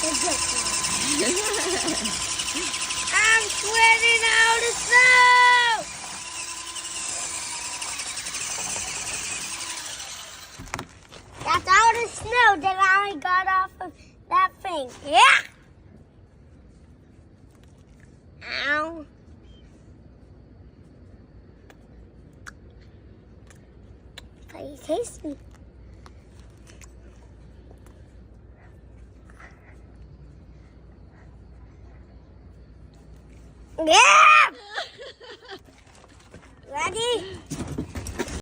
I'm sweating out the snow. That's all the snow that I got off of that thing. Yeah. Ow. Pretty tasty. Yeah.